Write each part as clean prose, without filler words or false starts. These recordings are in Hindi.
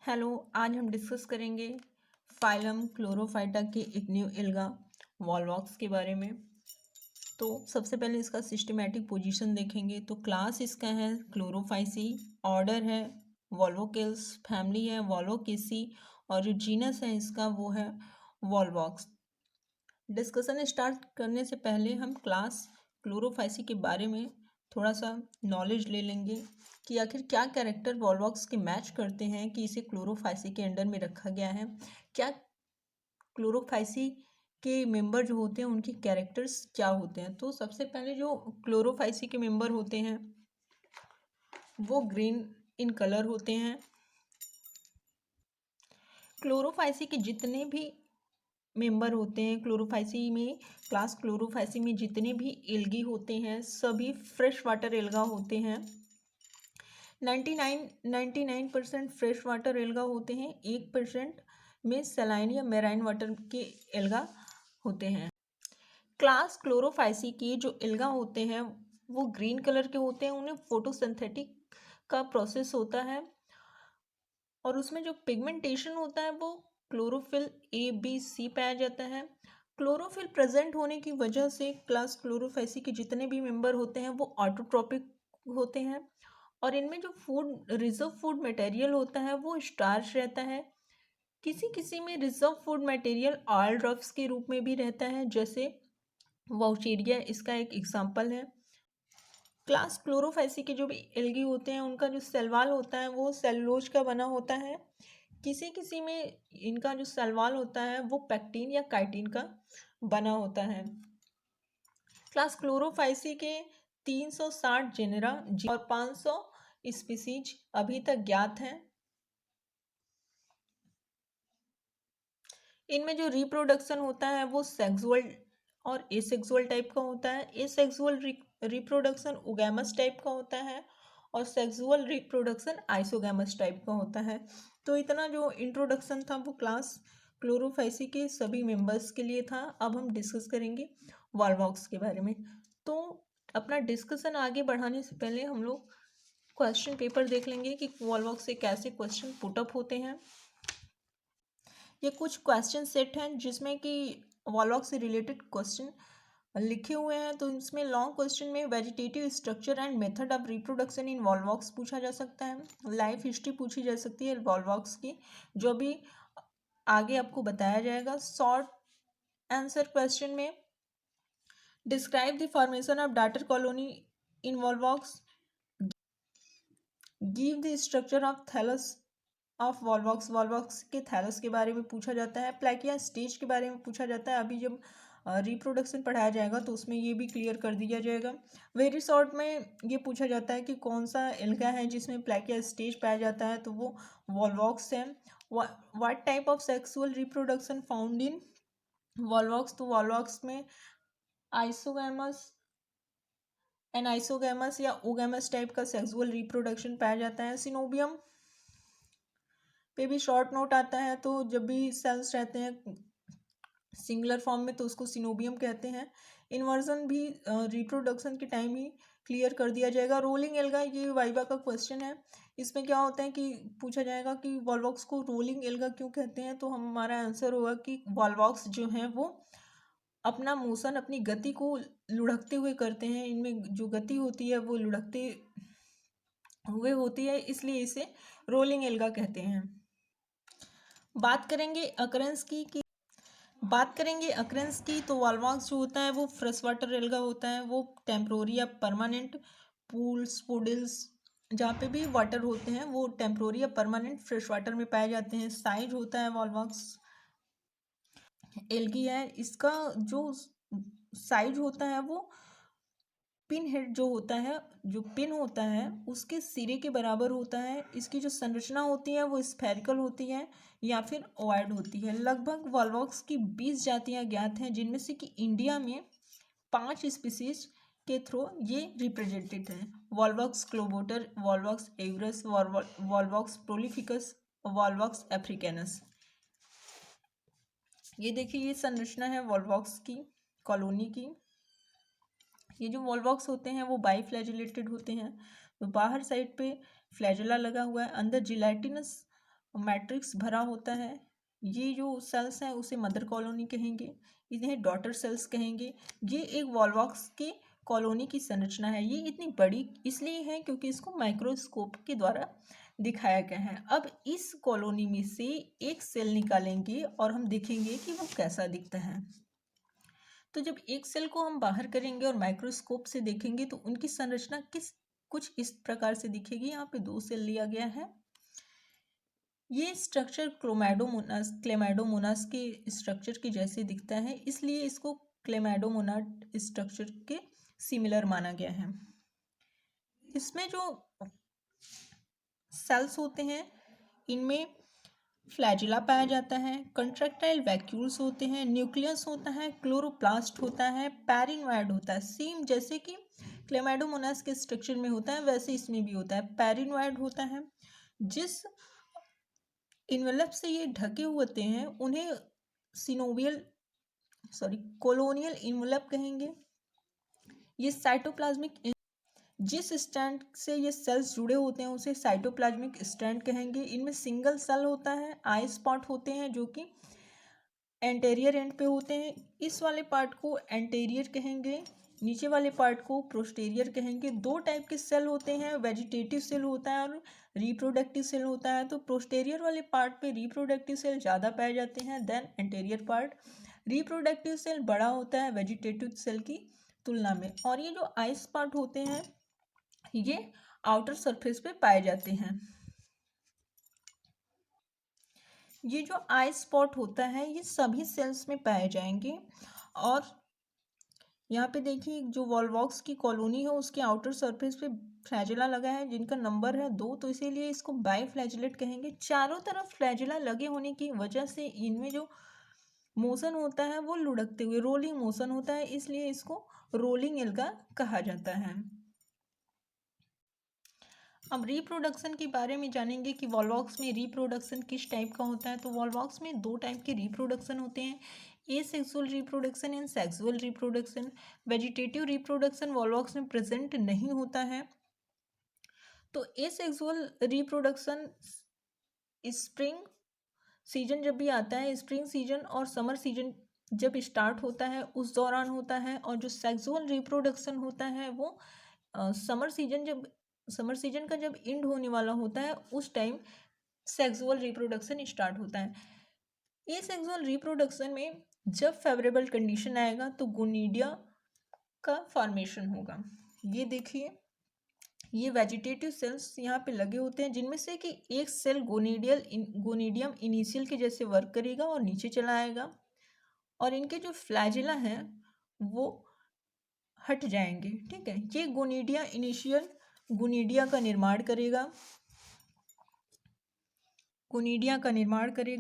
हेलो। आज हम डिस्कस करेंगे फाइलम क्लोरोफाइटा के इग्न्यू एल्गा वॉलवॉक्स के बारे में। तो सबसे पहले इसका सिस्टमेटिक पोजीशन देखेंगे। तो क्लास इसका है क्लोरोफाइसी, ऑर्डर है वॉल्वोकेल्स, फैमिली है वॉल्वोकेसी और जो जीनस है इसका वो है वॉलवॉक्स। डिस्कशन स्टार्ट करने से पहले हम क्लास क्लोरोफाइसी के बारे में थोड़ा सा नॉलेज ले लेंगे कि आखिर क्या कैरेक्टर वॉलवॉक्स के मैच करते हैं कि इसे क्लोरोफाइसी के अंडर में रखा गया है। क्या क्लोरोफाइसी के मेंबर जो होते हैं उनके कैरेक्टर्स क्या होते हैं। तो सबसे पहले जो क्लोरोफाइसी के मेंबर होते हैं वो ग्रीन इन कलर होते हैं। क्लोरोफाइसी के जितने भी मेंबर होते हैं क्लोरोफाइसी में, क्लास क्लोरोफाइसी में जितने भी एल्गी होते हैं सभी फ्रेश वाटर एल्गा होते हैं। 99% फ्रेश वाटर एल्गा होते हैं, 1% में सलाइन या मेराइन वाटर के एल्गा होते हैं। क्लास क्लोरोफाइसी के जो एल्गा होते हैं वो ग्रीन कलर के होते हैं, उन्हें फोटोसिंथेटिक का प्रोसेस होता है और उसमें जो पिगमेंटेशन होता है वो क्लोरोफिल ए बी सी पाया जाता है। क्लोरोफिल प्रेजेंट होने की वजह से क्लास क्लोरोफाइसी के जितने भी मेंबर होते हैं वो ऑटोट्रोपिक होते हैं और इनमें जो फूड रिजर्व फूड मटेरियल होता है वो स्टार्च रहता है। किसी किसी में reserve food material oil drugs के रूप में भी रहता है, जैसे वाउचेरिया इसका एक एग्जाम्पल है। क्लास क्लोरोफाइसी के जो भी एल्गी होते हैं उनका जो सेलवाल होता है वो सेलुलोज का बना होता है। किसी किसी में इनका जो सेलवाल होता है वो पैक्टिन या काइटिन का बना होता है। क्लास क्लोरोफाइसी के 360 जेनेरा और 500 स्पीसीज अभी तक ज्ञात हैं। इनमें जो रिप्रोडक्शन होता है वो सेक्सुअल और एसेक्सुअल टाइप का होता है। एसेक्सुअल रिप्रोडक्शन ओगैमस टाइप का होता है और सेक्सुअल रिप्रोडक्शन आइसोगैमस टाइप का होता है। तो इतना जो इंट्रोडक्शन था वो क्लास क्लोरोफाइसी के सभी मेंबर्स के लिए था। अब हम डिस्कस करेंगे वॉलवॉक्स के बारे में। तो अपना डिस्कशन आगे बढ़ाने से पहले हम लोग क्वेश्चन पेपर देख लेंगे कि वॉलवॉक्स से कैसे क्वेश्चन पुटअप होते हैं। ये कुछ क्वेश्चन सेट हैं जिसमें कि वॉलवॉक्स से रिलेटेड क्वेश्चन लिखे हुए हैं। तो इसमें लॉन्ग क्वेश्चन में vegetative structure and method of reproduction in Volvox पूछा जा सकता है। लाइफ हिस्ट्री पूछी जा सकती है वॉलवॉक्स की, जो भी आगे आपको बताया जाएगा। शॉर्ट आंसर क्वेश्चन में describe the formation of daughter colony in volvox, give the structure of thallus of volvox, volvox के थैलस के बारे में पूछा जाता है। प्लैकिया स्टेज के बारे में पूछा जाता है। अभी जब रिप्रोडक्शन पढ़ाया जाएगा तो उसमें ये भी क्लियर कर दिया जाएगा। वेरी शॉर्ट में ये पूछा जाता है कि कौन सा एल्गा है जिसमें प्लैकिया स्टेज पाया जाता है, तो वो वॉलवॉक्स है। What type of sexual reproduction found in Volvox, तो वॉलवॉक्स में आइसोगैमस एनाइसोगैमस या ओगैमस टाइप का सेक्सुअल रिप्रोडक्शन पाया जाता है। सिनोबियम पे भी शॉर्ट नोट आता है, तो जब भी सेल्स रहते हैं सिंगुलर फॉर्म में तो उसको सिनोबियम कहते हैं। इन्वर्जन भी रिप्रोडक्शन के टाइम ही क्लियर कर दिया जाएगा। रोलिंग एल्गा, ये वाइवा का क्वेश्चन है। इसमें क्या होता है कि पूछा जाएगा कि वॉलवॉक्स को रोलिंग एल्गा क्यों कहते हैं, तो हमारा आंसर होगा कि वॉलवॉक्स जो हैं वो अपना मोशन, अपनी गति को लुढ़कते हुए करते हैं। इनमें जो गति होती है वो लुढ़कते हुए होती है, इसलिए इसे रोलिंग एल्गा कहते हैं। बात करेंगे अकरेंस की तो वॉलवॉक्स जो होता है वो फ्रेश वाटर एल्गा होता है। वो टेम्प्रोरी या परमानेंट पूल्स पुडिल्स जहाँ पे भी वाटर होते हैं वो टेम्प्रोरी या परमानेंट फ्रेश वाटर में पाए जाते हैं। साइज होता है वॉलवॉक्स एल्गी है, इसका जो साइज होता है वो पिन हेड जो होता है, जो पिन होता है उसके सिरे के बराबर होता है। इसकी जो संरचना होती है वो स्फेरिकल होती है या फिर ओवॉइड होती है। लगभग वॉलवॉक्स की 20 जातियां ज्ञात हैं, जिनमें से कि इंडिया में 5 स्पीसीज के थ्रू ये रिप्रेजेंटेड हैं। Volvox globator, Volvox aureus, Volvox prolificus, Volvox africanus. ये देखिए, ये संरचना है वॉलवॉक्स की कॉलोनी की। ये जो वॉलवॉक्स होते हैं वो बाई फ्लैजिलेटेड होते हैं। तो बाहर साइड पे फ्लैजुला लगा हुआ है, अंदर जिलेटिनस मैट्रिक्स भरा होता है। ये जो सेल्स हैं उसे मदर कॉलोनी कहेंगे, इन्हें डॉटर सेल्स कहेंगे। ये एक वॉल्वॉक्स की कॉलोनी की संरचना है। ये इतनी बड़ी इसलिए है क्योंकि इसको माइक्रोस्कोप के द्वारा दिखाया गया है। अब इस कॉलोनी में से एक सेल निकालेंगे और हम देखेंगे कि वो कैसा दिखता है। तो जब एक सेल को हम बाहर करेंगे और माइक्रोस्कोप से देखेंगे तो उनकी संरचना कुछ इस प्रकार से दिखेगी। यहाँ पे 2 सेल लिया गया है। ये स्ट्रक्चर क्लेमाइडोमोनास के स्ट्रक्चर के जैसे दिखता है, इसलिए इसको क्लेमाइडोमोनाड स्ट्रक्चर के सिमिलर माना गया है। इसमें जो सेल्स होते हैं इनमें फ्लैजिला पाया जाता है, कंट्रैक्टाइल वैक्यूल्स होते हैं, न्यूक्लियस होता है, क्लोरोप्लास्ट होता है, पैरिनोइड होता है। सेम जैसे कि क्लेमाइडोमोनास के स्ट्रक्चर में होता है वैसे इसमें भी होता है। पैरिनोइड होता है। जिस इन्वेलप से ये ढके होते हैं उन्हें कोलोनियल इन्वेलप कहेंगे। ये साइटोप्लाज्मिक, जिस स्टैंड से ये सेल्स जुड़े होते हैं उसे साइटोप्लाज्मिक स्टैंड कहेंगे। इनमें सिंगल सेल होता है, आई स्पॉट होते हैं जो कि एंटेरियर एंड पे होते हैं। इस वाले पार्ट को एंटेरियर कहेंगे, नीचे वाले पार्ट को प्रोस्टेरियर कहेंगे। 2 टाइप के सेल होते हैं, वेजिटेटिव सेल होता है और रिप्रोडक्टिव सेल होता है। तो प्रोस्टेरियर वाले पार्ट पे रिप्रोडक्टिव सेल ज़्यादा पाए जाते हैं than anterior part. Reproductive cell बड़ा होता है वेजिटेटिव सेल की तुलना में। और ये जो आई स्पॉट होते हैं ये आउटर सरफेस पे पाए जाते हैं। ये जो आई स्पॉट होता है ये सभी सेल्स में पाए जाएंगे। और यहाँ पे देखिए जो वॉल्वॉक्स की कॉलोनी है उसके आउटर सरफेस पे फ्लैजिला लगा है जिनका नंबर है 2, तो इसीलिए इसको बाईफ्लैजिलेट कहेंगे। चारों तरफ फ्लैजिला लगे होने की वजह से इनमें जो मोशन होता है वो लुढ़कते हुए रोलिंग मोशन होता है, इसलिए इसको रोलिंग एल्गा कहा जाता है। अब रिप्रोडक्शन के बारे में जानेंगे कि वॉल्वॉक्स में रिप्रोडक्शन किस टाइप का होता है। तो वॉल्वॉक्स में 2 टाइप के रिप्रोडक्शन होते हैं, asexual reproduction and sexual reproduction. Vegetative reproduction Volvox में प्रेजेंट नहीं होता है। तो एसेक्सुअल रिप्रोडक्शन स्प्रिंग सीजन जब भी आता है, स्प्रिंग सीजन और समर सीजन जब स्टार्ट होता है उस दौरान होता है। और जो सेक्सुअल रिप्रोडक्शन होता है वो समर सीजन का जब एंड होने वाला होता है उस टाइम सेक्सुअल रिप्रोडक्शन स्टार्ट होता है। ये सेक्सुअल रिप्रोडक्शन में जब फेवरेबल कंडीशन आएगा तो गोनिडिया का फॉर्मेशन होगा। ये देखिए ये वेजिटेटिव सेल्स यहाँ पे लगे होते हैं जिनमें से कि एक सेल गोनिडियम इनिशियल के जैसे वर्क करेगा और नीचे चला आएगा और इनके जो फ्लैजिला हैं वो हट जाएंगे। ठीक है, ये गोनिडिया इनिशियल गोनिडिया का निर्माण करेगा।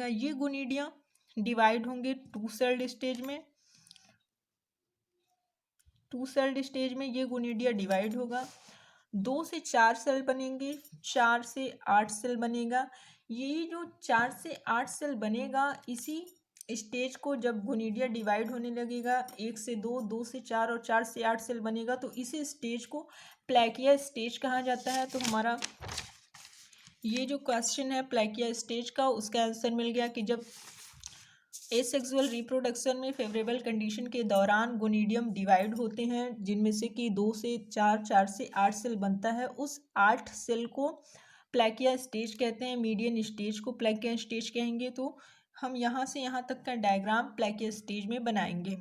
ये गोनिडिया डिवाइड होंगे 2 सेल्ड स्टेज में ये गोनिडिया डिवाइड होगा। 2 से 4 सेल बनेंगे, 4 से 8 सेल बनेगा। ये जो 4 से 8 सेल बनेगा इसी स्टेज को जब गोनिडिया डिवाइड होने लगेगा 1 से 2, 2 से 4 और 4 से 8 सेल बनेगा तो इसी स्टेज को प्लैकिया स्टेज कहा जाता है। तो हमारा ये जो क्वेश्चन है प्लैकिया स्टेज का उसका आंसर मिल गया कि जब एसेक्सुअल रिप्रोडक्शन में फेवरेबल कंडीशन के दौरान गोनिडियम डिवाइड होते हैं जिनमें से कि 2 से 4, 4 से 8 सेल बनता है, उस 8 सेल को प्लैकिया स्टेज कहते हैं। मीडियन स्टेज को प्लैकिया स्टेज कहेंगे। तो हम यहाँ से यहाँ तक का डायग्राम प्लैकिया स्टेज में बनाएंगे।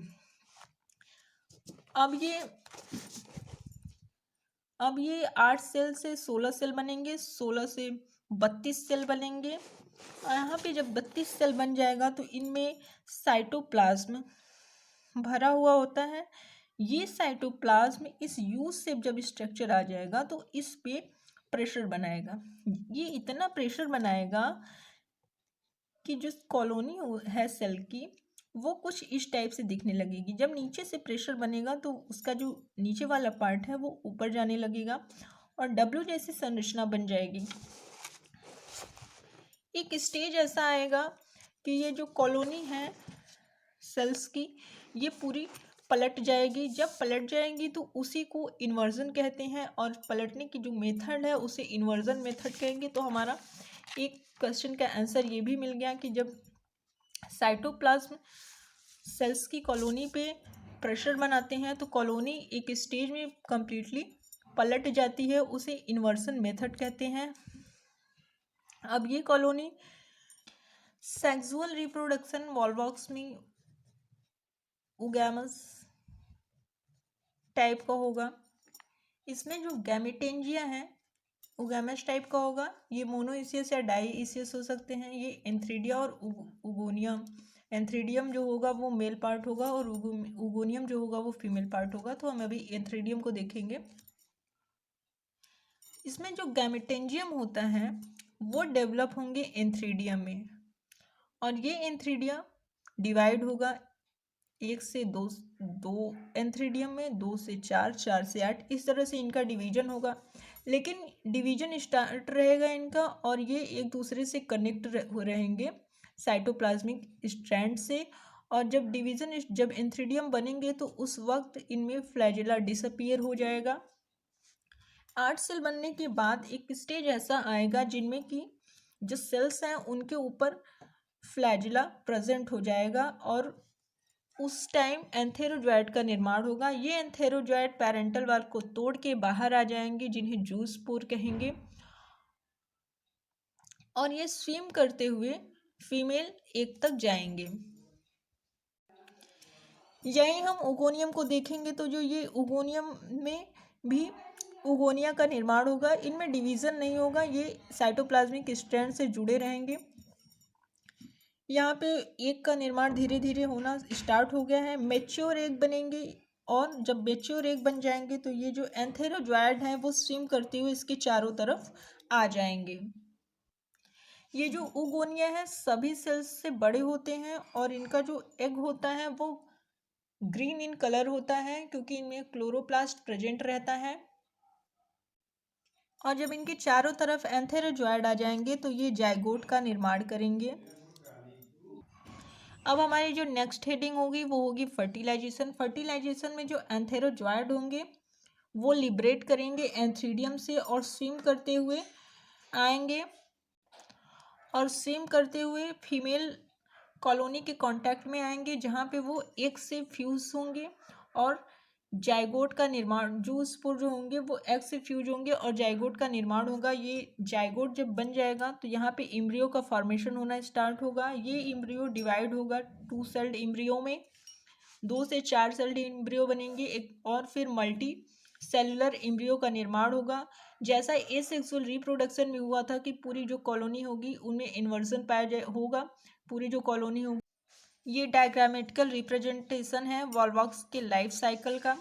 अब ये 8 सेल से 16 सेल बनेंगे, 16 से 32 सेल बनेंगे। और यहाँ पे जब 32 सेल बन जाएगा तो इनमें साइटोप्लाज्म भरा हुआ होता है। ये साइटोप्लाज्म इस यू शेप जब स्ट्रक्चर आ जाएगा तो इस पे प्रेशर बनाएगा। ये इतना प्रेशर बनाएगा कि जो कॉलोनी है सेल की वो कुछ इस टाइप से दिखने लगेगी। जब नीचे से प्रेशर बनेगा तो उसका जो नीचे वाला पार्ट है वो ऊपर जाने लगेगा और डब्ल्यू जैसी संरचना बन जाएगी। एक स्टेज ऐसा आएगा कि ये जो कॉलोनी है सेल्स की ये पूरी पलट जाएगी। जब पलट जाएगी तो उसी को इन्वर्जन कहते हैं और पलटने की जो मेथड है उसे इन्वर्जन मेथड कहेंगे। तो हमारा एक क्वेश्चन का आंसर ये भी मिल गया कि जब साइटोप्लाज्म सेल्स की कॉलोनी पे प्रेशर बनाते हैं तो कॉलोनी एक स्टेज में कंप्लीटली पलट जाती है, उसे इन्वर्सन मेथड कहते हैं। अब ये कॉलोनी सेक्सुअल रिप्रोडक्शन वॉल्वॉक्स में उगैमस टाइप का होगा। इसमें जो गैमेटेंजिया है उगैमस टाइप का होगा। ये मोनोइसियस या डाईइसियस हो सकते हैं। ये एंथ्रीडिया और उगोनियम, एंथ्रीडियम जो होगा वो मेल पार्ट होगा और उगोनियम जो होगा वो फीमेल पार्ट होगा। तो हम अभी एंथ्रीडियम को देखेंगे। इसमें जो गैमेटेंजियम होता है वो डेवलप होंगे एंथ्रीडियम में, और ये एंथ्रीडिया डिवाइड होगा 1 से 2 एंथ्रीडियम में, 2 से 4, 4 से 8, इस तरह से इनका डिवीजन होगा। लेकिन डिवीजन स्टार्ट रहेगा इनका और ये एक दूसरे से कनेक्ट रहेंगे साइटोप्लाज्मिक स्ट्रैंड से। और जब एंथ्रीडियम बनेंगे तो उस वक्त इनमें फ्लैजेला डिसअपीयर हो जाएगा। 8 सेल बनने के बाद एक स्टेज ऐसा आएगा जिनमें कि जो सेल्स हैं उनके ऊपर फ्लैजेला प्रेजेंट हो जाएगा और उस टाइम एंथेरोजॉइड का निर्माण होगा। ये एंथेरोजॉइड पैरेंटल वाल को तोड़ के बाहर आ जाएंगे जिन्हें जूस्पोर कहेंगे, और ये स्विम करते हुए फीमेल एग तक जाएंगे। यहीं हम उगोनियम को देखेंगे तो जो ये उगोनियम में भी उगोनिया का निर्माण होगा। इनमें डिवीज़न नहीं होगा, ये साइटोप्लाज्मिक स्ट्रैंड से जुड़े रहेंगे। यहाँ पे एग का निर्माण धीरे धीरे होना स्टार्ट हो गया है। मैच्योर एग बनेंगे और जब मैच्योर एग बन जाएंगे तो ये जो एंथेरोजॉइड हैं वो स्विम करते हुए इसके चारों तरफ आ जाएंगे। ये जो उगोनिया है सभी सेल्स से बड़े होते हैं और इनका जो एग होता है वो ग्रीन इन कलर होता है क्योंकि इनमें क्लोरोप्लास्ट प्रेजेंट रहता है। और जब इनके चारों तरफ एंथेरोजॉइड आ जाएंगे तो ये जाइगोट का निर्माण करेंगे। अब हमारी जो नेक्स्ट हेडिंग होगी वो होगी फर्टिलाइजेशन। फर्टिलाइजेशन में जो एंथेरोजॉइड होंगे वो लिबरेट करेंगे एंथ्रीडियम से और स्विम करते हुए आएंगे और स्विम करते हुए फीमेल कॉलोनी के कांटेक्ट में आएंगे जहाँ पे वो एक से फ्यूज होंगे और जाइगोट का निर्माण, जूस्पोर जो होंगे वो एग से फ्यूज होंगे और जाइगोट का निर्माण होगा। ये जाइगोट जब बन जाएगा तो यहाँ पे इम्ब्रियो का फॉर्मेशन होना स्टार्ट होगा। ये इम्ब्रियो डिवाइड होगा 2 सेल्ड इम्ब्रियो में, 2 से 4 सेल्ड इम्ब्रियो बनेंगे एक, और फिर मल्टी सेलुलर इम्ब्रियो का निर्माण होगा। जैसा एसेक्सुअल रिप्रोडक्शन में हुआ था कि पूरी जो कॉलोनी होगी उनमें इन्वर्जन पाया होगा, पूरी जो कॉलोनी होगी। ये डायग्रामेटिकल रिप्रेजेंटेशन है वॉल्वॉक्स के लाइफ साइकिल का।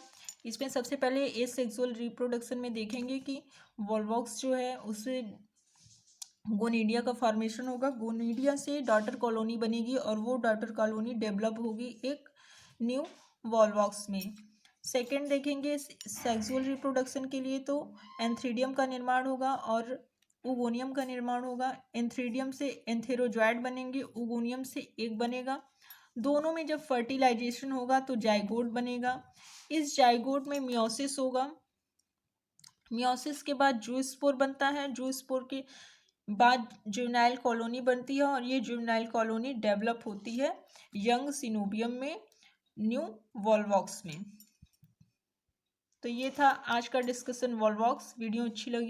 इसमें सबसे पहले एसेक्सुअल रिप्रोडक्शन में देखेंगे कि वॉल्वॉक्स जो है उससे गोनीडिया का फॉर्मेशन होगा। गोनीडिया से डॉटर कॉलोनी बनेगी और वो डॉटर कॉलोनी डेवलप होगी एक न्यू वॉल्वॉक्स में। सेकेंड देखेंगे सेक्सुअल रिप्रोडक्शन के लिए तो एंथ्रीडियम का निर्माण होगा और उगोनियम का निर्माण होगा। एंथ्रीडियम से एंथेरोजॉइड बनेंगे, उगोनियम से एग बनेगा। दोनों में जब फर्टिलाइजेशन होगा तो जाइगोट बनेगा। इस जाइगोट में मियोसिस होगा। मियोसिस के बाद जूस्पोर बनता है। जूस्पोर के बाद जुवेनाइल कॉलोनी बनती है और ये जुवेनाइल कॉलोनी डेवलप होती है यंग सिनोबियम में, न्यू वॉल्वॉक्स में। तो ये था आज का डिस्कशन वॉल्वॉक्स। वीडियो अच्छी लगी